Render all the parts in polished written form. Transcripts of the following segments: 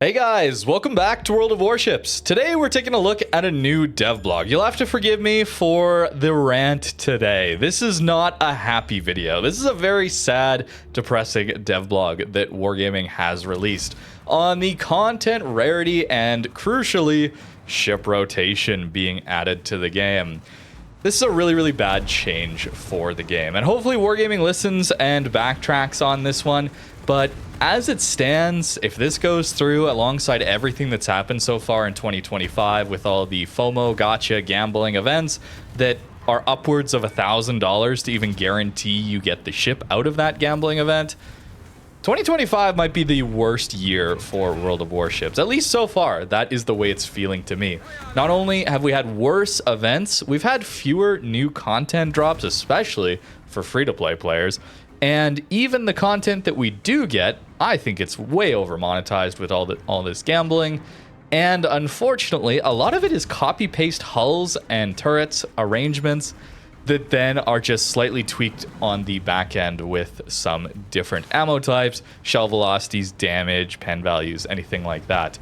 Hey guys, welcome back to World of Warships. Today we're taking a look at a new dev blog. You'll have to forgive me for the rant today. This is not a happy video. This is a very sad, depressing dev blog that Wargaming has released on the content rarity and, crucially, ship rotation being added to the game. This is a really bad change for the game, and hopefully Wargaming listens and backtracks on this one. But as it stands, if this goes through alongside everything that's happened so far in 2025 with all the FOMO gotcha gambling events that are upwards of $1,000 to even guarantee you get the ship out of that gambling event, 2025 might be the worst year for World of Warships, at least so far. That is the way it's feeling to me. Not only have we had worse events, we've had fewer new content drops, especially for free-to-play players. And even the content that we do get, I think it's way over monetized with all this gambling. And unfortunately, a lot of it is copy-paste hulls and turrets arrangements that then are just slightly tweaked on the back end with some different ammo types, shell velocities, damage, pen values, anything like that.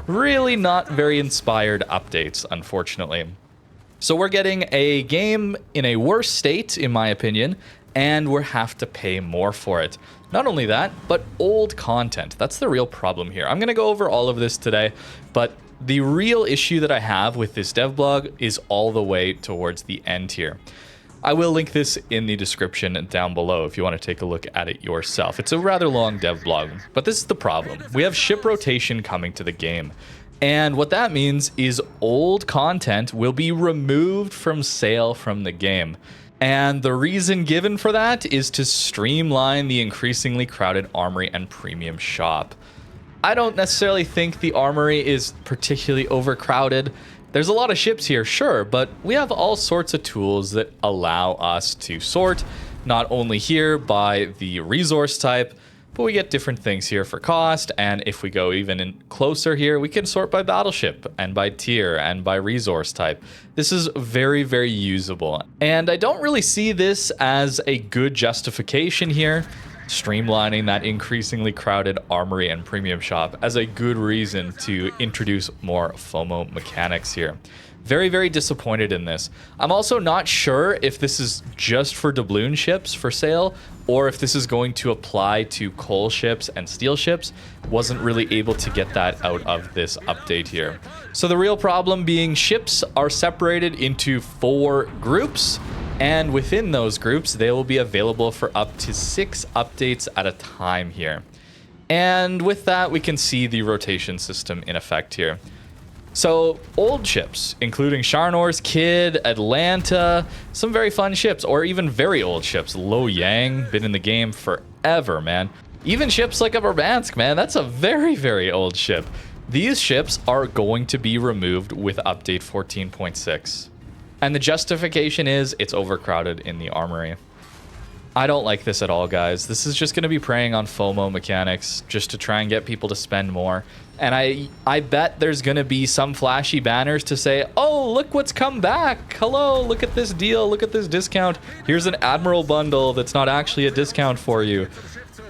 Really not very inspired updates, unfortunately. So we're getting a game in a worse state, in my opinion, and we'll have to pay more for it. Not only that, but old content. That's the real problem here. I'm going to go over all of this today, but the real issue that I have with this dev blog is all the way towards the end here. I will link this in the description down below if you want to take a look at it yourself. It's a rather long dev blog, but this is the problem. We have ship rotation coming to the game. And what that means is old content will be removed from sale from the game. And the reason given for that is to streamline the increasingly crowded Armory and Premium shop. I don't necessarily think the Armory is particularly overcrowded. There's a lot of ships here, sure, but we have all sorts of tools that allow us to sort, not only here by the resource type, but we get different things here for cost, and if we go even closer here, we can sort by battleship, and by tier, and by resource type. This is very usable, and I don't really see this as a good justification here, streamlining that increasingly crowded Armory and Premium shop as a good reason to introduce more FOMO mechanics here. Very disappointed in this. I'm also not sure if this is just for doubloon ships for sale or if this is going to apply to coal ships and steel ships. Wasn't really able to get that out of this update here. So the real problem being ships are separated into 4 groups, and within those groups they will be available for up to 6 updates at a time here. And with that we can see the rotation system in effect here. So, old ships, including Sharnor's Kid, Atlanta, some very fun ships, or even very old ships. Lo Yang, been in the game forever, man. Even ships like a Murmansk, man, that's a very old ship. These ships are going to be removed with update 14.6. And the justification is it's overcrowded in the Armory. I don't like this at all, guys. This is just going to be preying on FOMO mechanics just to try and get people to spend more. And I bet there's going to be some flashy banners to say, oh, look what's come back. Hello, look at this deal. Look at this discount. Here's an Admiral bundle that's not actually a discount for you.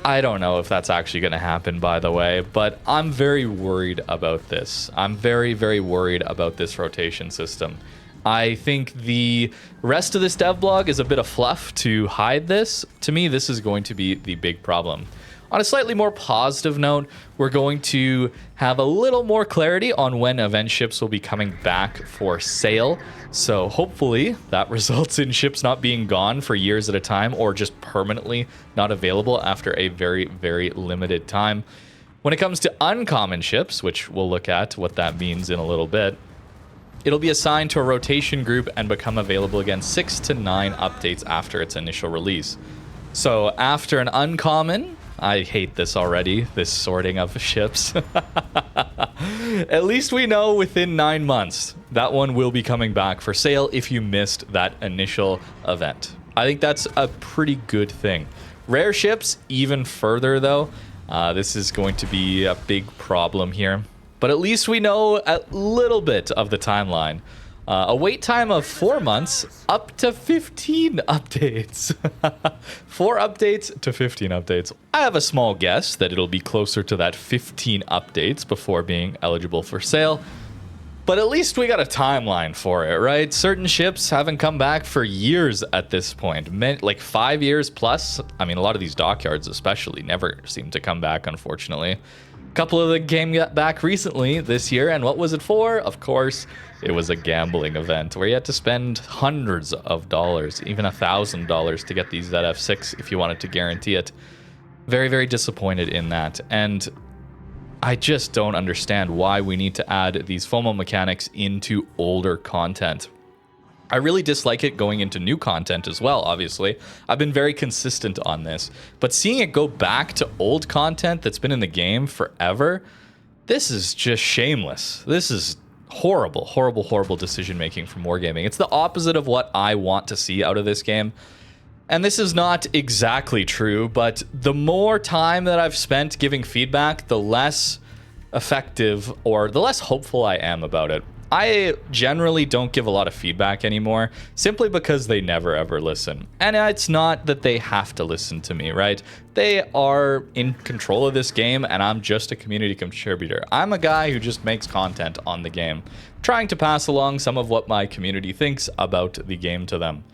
I don't know if that's actually going to happen, by the way, but I'm very worried about this. I'm very worried about this rotation system. I think the rest of this dev blog is a bit of fluff to hide this. To me, this is going to be the big problem. On a slightly more positive note, we're going to have a little more clarity on when event ships will be coming back for sale. So hopefully that results in ships not being gone for years at a time or just permanently not available after a very limited time. When it comes to uncommon ships, which we'll look at what that means in a little bit, it'll be assigned to a rotation group and become available again 6 to 9 updates after its initial release. So after an uncommon, I hate this already, this sorting of ships. At least we know within 9 months that one will be coming back for sale if you missed that initial event. I think that's a pretty good thing. Rare ships, even further though. This is going to be a big problem here. But at least we know a little bit of the timeline. A wait time of 4 months, up to 15 updates. 4 updates to 15 updates. I have a small guess that it'll be closer to that 15 updates before being eligible for sale. But at least we got a timeline for it, right? Certain ships haven't come back for years at this point. Like 5 years plus. I mean, a lot of these dockyards especially never seem to come back, unfortunately. A couple of them came back recently this year, and what was it for? Of course, it was a gambling event where you had to spend hundreds of dollars, even $1,000 to get these ZF6 if you wanted to guarantee it. Very, very disappointed in that. And I just don't understand why we need to add these FOMO mechanics into older content. I really dislike it going into new content as well, obviously. I've been very consistent on this. But seeing it go back to old content that's been in the game forever, this is just shameless. This is horrible, horrible, horrible decision-making from Wargaming. It's the opposite of what I want to see out of this game. And this is not exactly true, but the more time that I've spent giving feedback, the less effective or the less hopeful I am about it. I generally don't give a lot of feedback anymore, simply because they never ever listen. And it's not that they have to listen to me, right? They are in control of this game, and I'm just a community contributor. I'm a guy who just makes content on the game, trying to pass along some of what my community thinks about the game to them.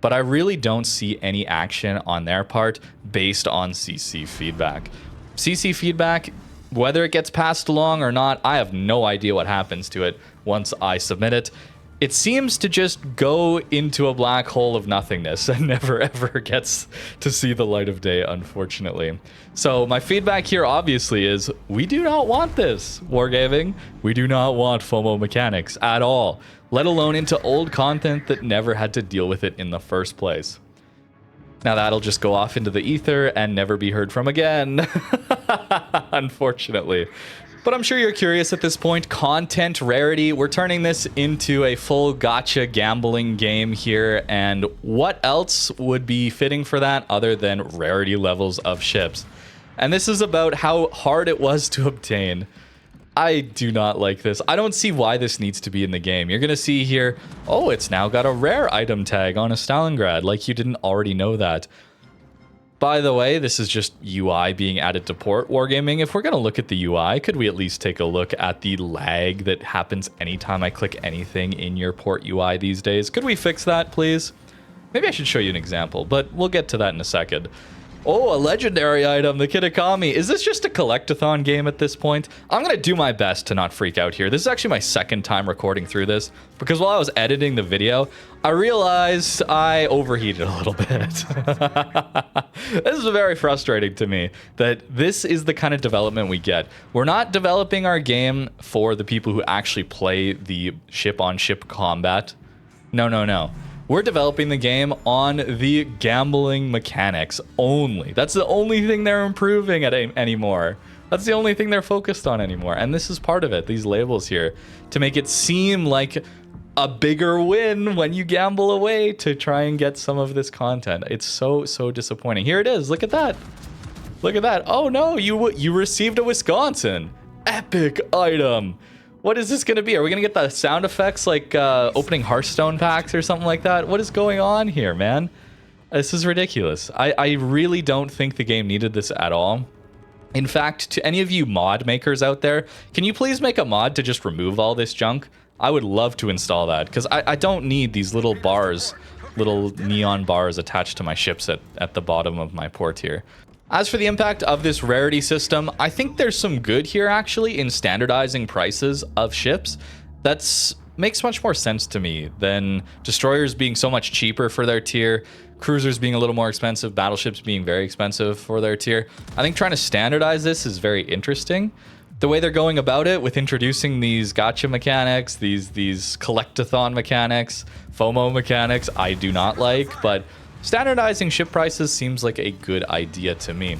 But I really don't see any action on their part based on CC feedback. CC feedback, whether it gets passed along or not, I have no idea what happens to it once I submit it. It seems to just go into a black hole of nothingness and never ever gets to see the light of day, unfortunately. So my feedback here obviously is, we do not want this, Wargaming. We do not want FOMO mechanics at all, let alone into old content that never had to deal with it in the first place. Now that'll just go off into the ether and never be heard from again, unfortunately. But I'm sure you're curious at this point. Content Rarity, we're turning this into a full gotcha gambling game here, and what else would be fitting for that other than rarity levels of ships? And this is about how hard it was to obtain. I do not like this. I don't see why this needs to be in the game. You're going to see here, oh, it's now got a rare item tag on a Stalingrad, like you didn't already know that. By the way, this is just UI being added to port, Wargaming. If we're going to look at the UI, could we at least take a look at the lag that happens anytime I click anything in your port UI these days? Could we fix that, please? Maybe I should show you an example, but we'll get to that in a second. Oh, a legendary item, the Kitakami. Is this just a collectathon game at this point? I'm going to do my best to not freak out here. This is actually my second time recording through this, because while I was editing the video, I realized I overheated a little bit. This is very frustrating to me, that this is the kind of development we get. We're not developing our game for the people who actually play the ship-on-ship combat. No, no, no. We're developing the game on the gambling mechanics only. That's the only thing they're improving at anymore. That's the only thing they're focused on anymore. And this is part of it, these labels here, to make it seem like a bigger win when you gamble away to try and get some of this content. It's so, so disappointing. Here it is. Look at that. Look at that. Oh no, you received a Wisconsin. Epic item. What is this going to be? Are we going to get the sound effects like opening Hearthstone packs or something like that? What is going on here, man? This is ridiculous. I really don't think the game needed this at all. In fact, to any of you mod makers out there, can you please make a mod to just remove all this junk? I would love to install that, because I don't need these little bars, little neon bars attached to my ships at the bottom of my port here. As for the impact of this rarity system, I think there's some good here actually in standardizing prices of ships. That makes much more sense to me than destroyers being so much cheaper for their tier, cruisers being a little more expensive, battleships being very expensive for their tier. I think trying to standardize this is very interesting. The way they're going about it with introducing these gotcha mechanics, these collectathon mechanics, FOMO mechanics, I do not like, but standardizing ship prices seems like a good idea to me.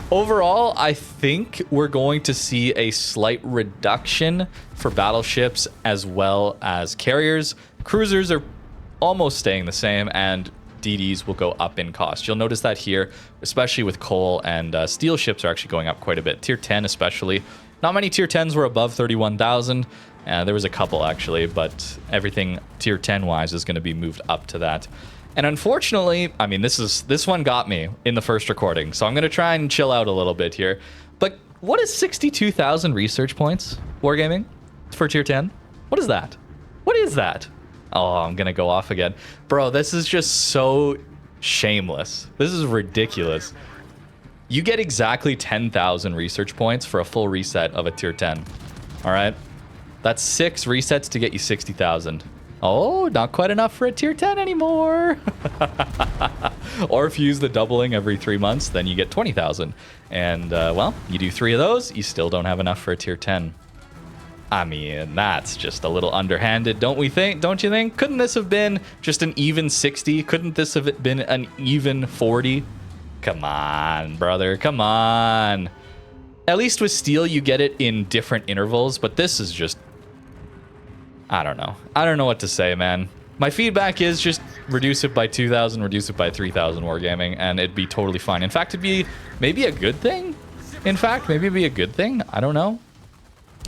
Overall, I think we're going to see a slight reduction for battleships as well as carriers. Cruisers are almost staying the same, and DDs will go up in cost. You'll notice that here, especially with coal and steel ships are actually going up quite a bit. Tier 10 especially. Not many tier 10s were above 31,000. There was a couple actually, but everything tier 10 wise is going to be moved up to that. And unfortunately, I mean, this one got me in the first recording, so I'm going to try and chill out a little bit here. But what is 62,000 research points, Wargaming, for tier 10? What is that? What is that? Oh, I'm going to go off again. Bro, this is just so shameless. This is ridiculous. You get exactly 10,000 research points for a full reset of a tier 10. All right? That's 6 resets to get you 60,000. Oh, not quite enough for a tier 10 anymore. Or if you use the doubling every 3 months, then you get 20,000. And, well, you do 3 of those, you still don't have enough for a tier 10. I mean, that's just a little underhanded, don't we think? Don't you think? Couldn't this have been just an even 60? Couldn't this have been an even 40? Come on, brother, come on. At least with steel, you get it in different intervals, but this is just... I don't know. I don't know what to say, man. My feedback is just reduce it by 2,000, reduce it by 3,000 Wargaming, and it'd be totally fine. In fact, it'd be maybe a good thing. In fact, maybe it'd be a good thing. I don't know.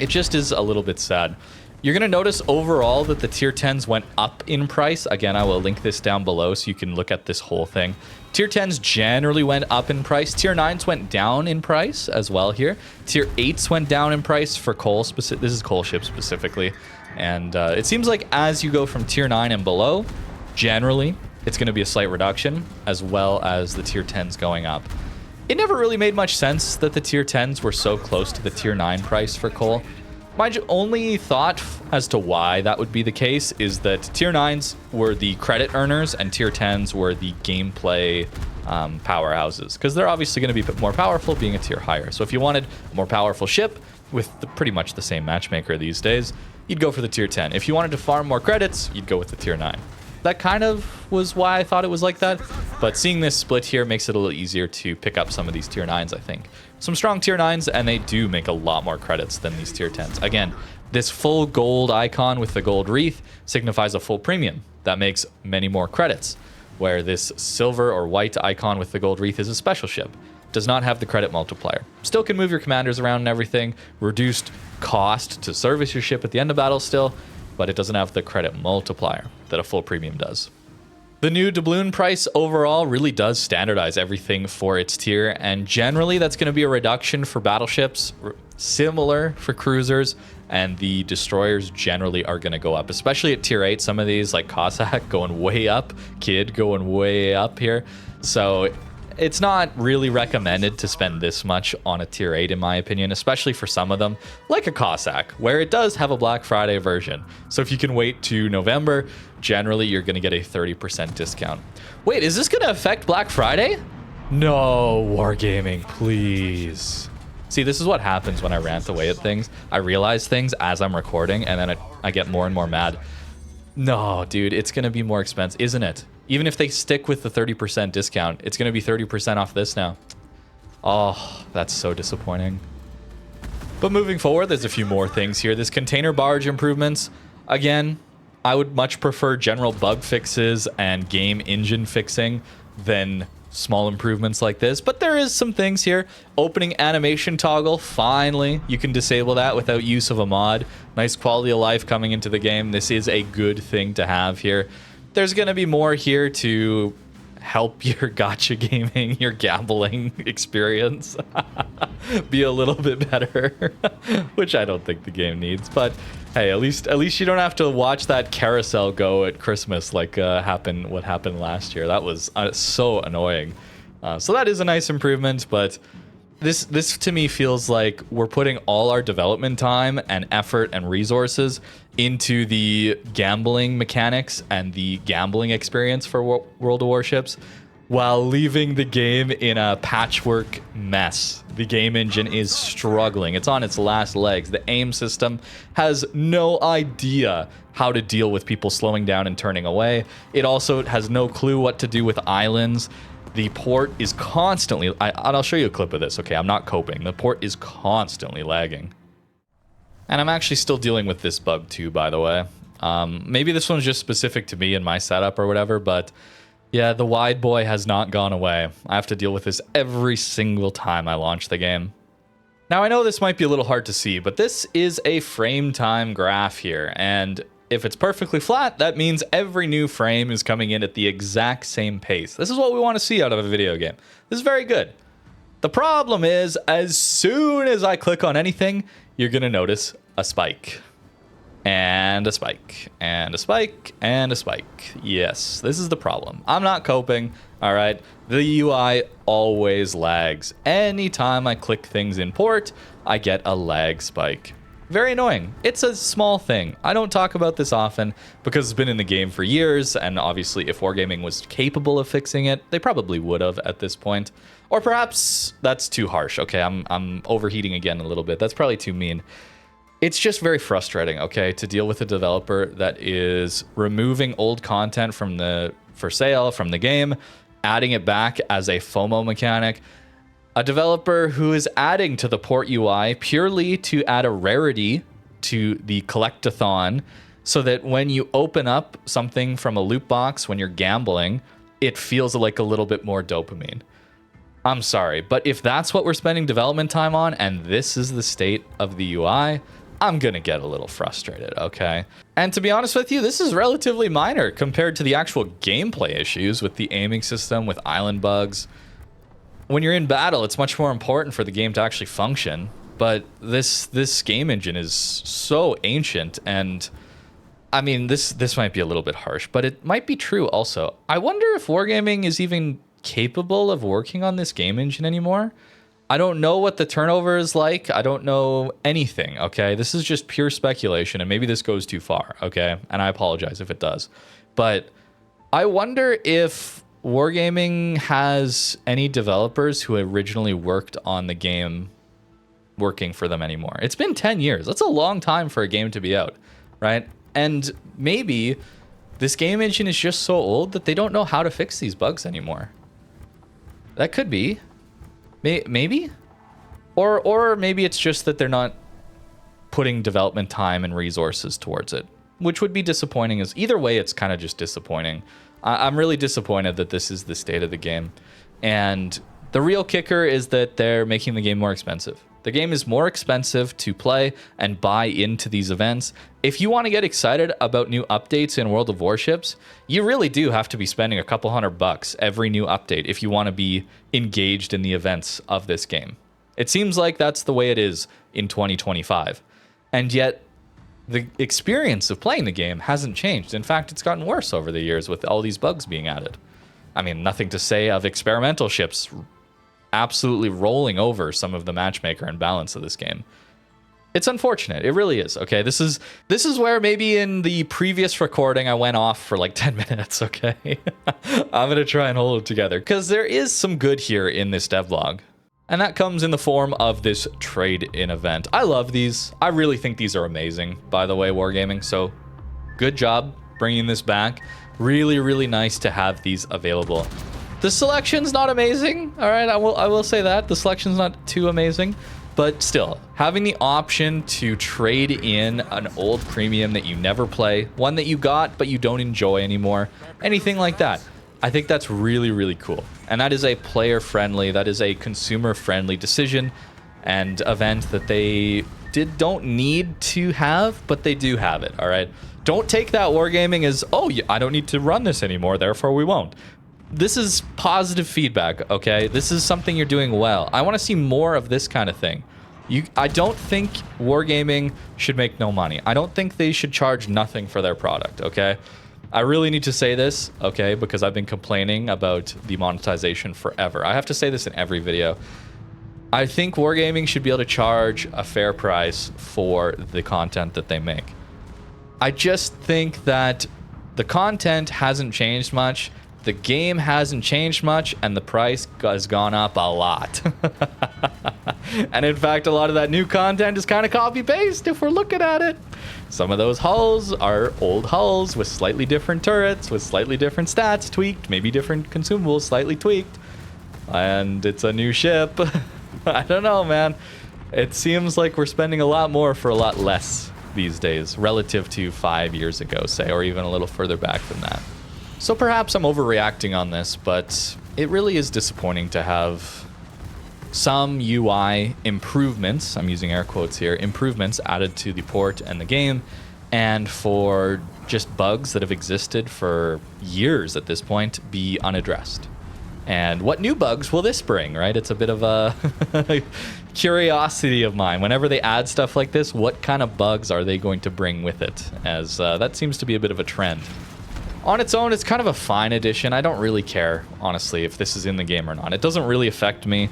It just is a little bit sad. You're going to notice overall that the tier 10s went up in price. Again, I will link this down below so you can look at this whole thing. Tier 10s generally went up in price. Tier 9s went down in price as well here. Tier 8s went down in price for coal. This is coal ships specifically. And it seems like as you go from tier 9 and below, generally, it's going to be a slight reduction, as well as the tier 10s going up. It never really made much sense that the tier 10s were so close to the tier 9 price for coal. My only thought as to why that would be the case is that tier 9s were the credit earners and tier 10s were the gameplay powerhouses, because they're obviously going to be more powerful being a tier higher. So if you wanted a more powerful ship with pretty much the same matchmaker these days, you'd go for the tier 10. If you wanted to farm more credits, you'd go with the tier 9. That kind of was why I thought it was like that, but seeing this split here makes it a little easier to pick up some of these tier 9s, I think. Some strong tier 9s, and they do make a lot more credits than these tier 10s. Again, this full gold icon with the gold wreath signifies a full premium. That makes many more credits, where this silver or white icon with the gold wreath is a special ship. Does not have the credit multiplier. Still can move your commanders around and everything. Reduced cost to service your ship at the end of battle still, but it doesn't have the credit multiplier that a full premium does. The new doubloon price overall really does standardize everything for its tier, and generally that's going to be a reduction for battleships, similar for cruisers, and the destroyers generally are going to go up, especially at tier 8. Some of these, like Cossack, going way up, Kid going way up here. So it's not really recommended to spend this much on a tier 8 in my opinion, especially for some of them, like a Cossack, where it does have a Black Friday version. So if you can wait to November, generally you're going to get a 30% discount. Wait, is this going to affect Black Friday? No, Wargaming, please. See, this is what happens when I rant away at things. I realize things as I'm recording, and then I get more and more mad. No, dude, it's going to be more expensive, isn't it? Even if they stick with the 30% discount, it's going to be 30% off this now. Oh, that's so disappointing. But moving forward, there's a few more things here. This container barge improvements, again, I would much prefer general bug fixes and game engine fixing than small improvements like this. But there is some things here. Opening animation toggle, finally, you can disable that without use of a mod. Nice quality of life coming into the game. This is a good thing to have here. There's going to be more here to help your gacha gaming, your gambling experience be a little bit better, which I don't think the game needs. But hey, at least you don't have to watch that carousel go at Christmas like what happened last year. That was so annoying. So that is a nice improvement, but this to me feels like we're putting all our development time and effort and resources into the gambling mechanics and the gambling experience for World of Warships, while leaving the game in a patchwork mess. The game engine is struggling. It's on its last legs. The aim system has no idea how to deal with people slowing down and turning away. It also has no clue what to do with islands. The port is constantly... I'll show you a clip of this, okay? I'm not coping. The port is constantly lagging. And I'm actually still dealing with this bug too, by the way. Maybe this one's just specific to me and my setup or whatever, but yeah, the wide boy has not gone away. I have to deal with this every single time I launch the game. Now, I know this might be a little hard to see, but this is a frame time graph here. And if it's perfectly flat, that means every new frame is coming in at the exact same pace. This is what we want to see out of a video game. This is very good. The problem is, as soon as I click on anything, you're going to notice a spike. And a spike. And a spike. And a spike. Yes, this is the problem. I'm not coping. All right. The UI always lags. Anytime I click things in port, I get a lag spike. Very annoying. It's a small thing. I don't talk about this often because it's been in the game for years, and obviously if Wargaming was capable of fixing it, they probably would have at this point. Or perhaps that's too harsh. Okay, I'm overheating again a little bit. That's probably too mean. It's just very frustrating, okay, to deal with a developer that is removing old content from for sale from the game, adding it back as a FOMO mechanic. A developer who is adding to the port UI purely to add a rarity to the collectathon so that when you open up something from a loot box when you're gambling, it feels like a little bit more dopamine. I'm sorry, but if that's what we're spending development time on and this is the state of the UI, I'm gonna get a little frustrated, okay? And to be honest with you, this is relatively minor compared to the actual gameplay issues with the aiming system, with island bugs. When you're in battle, it's much more important for the game to actually function. But this game engine is so ancient, and I mean, this might be a little bit harsh, but it might be true also. I wonder if Wargaming is even capable of working on this game engine anymore. I don't know what the turnover is like. I don't know anything, okay? This is just pure speculation, and maybe this goes too far, okay? And I apologize if it does. But I wonder if Wargaming has any developers who originally worked on the game working for them anymore. It's been 10 years. That's a long time for a game to be out, right? And maybe this game engine is just so old that they don't know how to fix these bugs anymore. That could be. Maybe? Or maybe it's just that they're not putting development time and resources towards it, which would be disappointing. As either way, it's kind of just disappointing. I'm really disappointed that this is the state of the game. And the real kicker is that they're making the game more expensive. The game is more expensive to play and buy into these events. If you want to get excited about new updates in World of Warships, you really do have to be spending a couple $100 every new update if you want to be engaged in the events of this game. It seems like that's the way it is in 2025. And yet, the experience of playing the game hasn't changed. In fact, it's gotten worse over the years with all these bugs being added. I mean, nothing to say of experimental ships absolutely rolling over some of the matchmaker and balance of this game. It's unfortunate. It really is, okay? This is where maybe in the previous recording I went off for like 10 minutes, okay? I'm going to try and hold it together because there is some good here in this devlog. And that comes in the form of this trade-in event. I love these. I really think these are amazing, by the way, Wargaming. So good job bringing this back. Really, really nice to have these available. The selection's not amazing. All right, I will say that. The selection's not too amazing. But still, having the option to trade in an old premium that you never play, one that you got but you don't enjoy anymore, anything like that. I think that's really, really cool. And that is a player-friendly, that is a consumer-friendly decision and event that they don't need to have, but they do have it, all right? Don't take that Wargaming as, oh, I don't need to run this anymore, therefore we won't. This is positive feedback, okay? This is something you're doing well. I want to see more of this kind of thing. I don't think Wargaming should make no money. I don't think they should charge nothing for their product, okay? I really need to say this, okay, because I've been complaining about the monetization forever. I have to say this in every video. I think Wargaming should be able to charge a fair price for the content that they make. I just think that the content hasn't changed much, the game hasn't changed much, and the price has gone up a lot. And in fact, a lot of that new content is kind of copy-paste if we're looking at it. Some of those hulls are old hulls with slightly different turrets, with slightly different stats tweaked, maybe different consumables slightly tweaked. And it's a new ship. I don't know, man. It seems like we're spending a lot more for a lot less these days, relative to 5 years ago, say, or even a little further back than that. So perhaps I'm overreacting on this, but it really is disappointing to have some UI improvements, I'm using air quotes here, improvements added to the port and the game, and for just bugs that have existed for years at this point be unaddressed. And what new bugs will this bring, right? It's a bit of a curiosity of mine. Whenever they add stuff like this, what kind of bugs are they going to bring with it? As that seems to be a bit of a trend. On its own, it's kind of a fine addition. I don't really care, honestly, if this is in the game or not. It doesn't really affect me.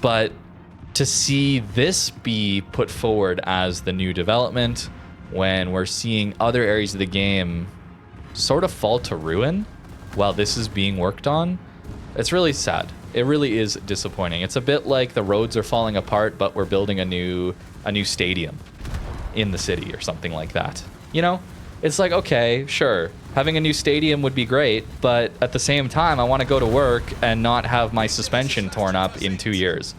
But to see this be put forward as the new development when we're seeing other areas of the game sort of fall to ruin while this is being worked on, it's really sad. It really is disappointing. It's a bit like the roads are falling apart, but we're building a new stadium in the city or something like that. You know? It's like, okay, sure, having a new stadium would be great, but at the same time, I want to go to work and not have my suspension torn up in 2 years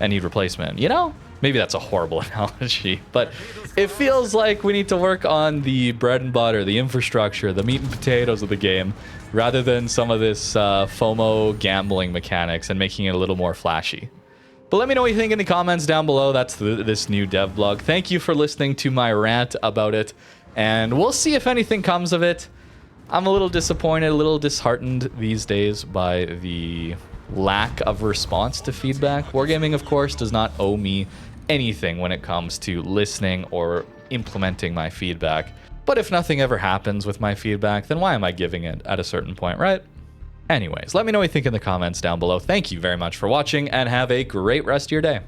and need replacement, you know? Maybe that's a horrible analogy, but it feels like we need to work on the bread and butter, the infrastructure, the meat and potatoes of the game, rather than some of this FOMO gambling mechanics and making it a little more flashy. But let me know what you think in the comments down below. That's this new dev blog. Thank you for listening to my rant about it. And we'll see if anything comes of it. I'm a little disappointed, a little disheartened these days by the lack of response to feedback. Wargaming, of course, does not owe me anything when it comes to listening or implementing my feedback. But if nothing ever happens with my feedback, then why am I giving it at a certain point, right? Anyways, let me know what you think in the comments down below. Thank you very much for watching, and have a great rest of your day.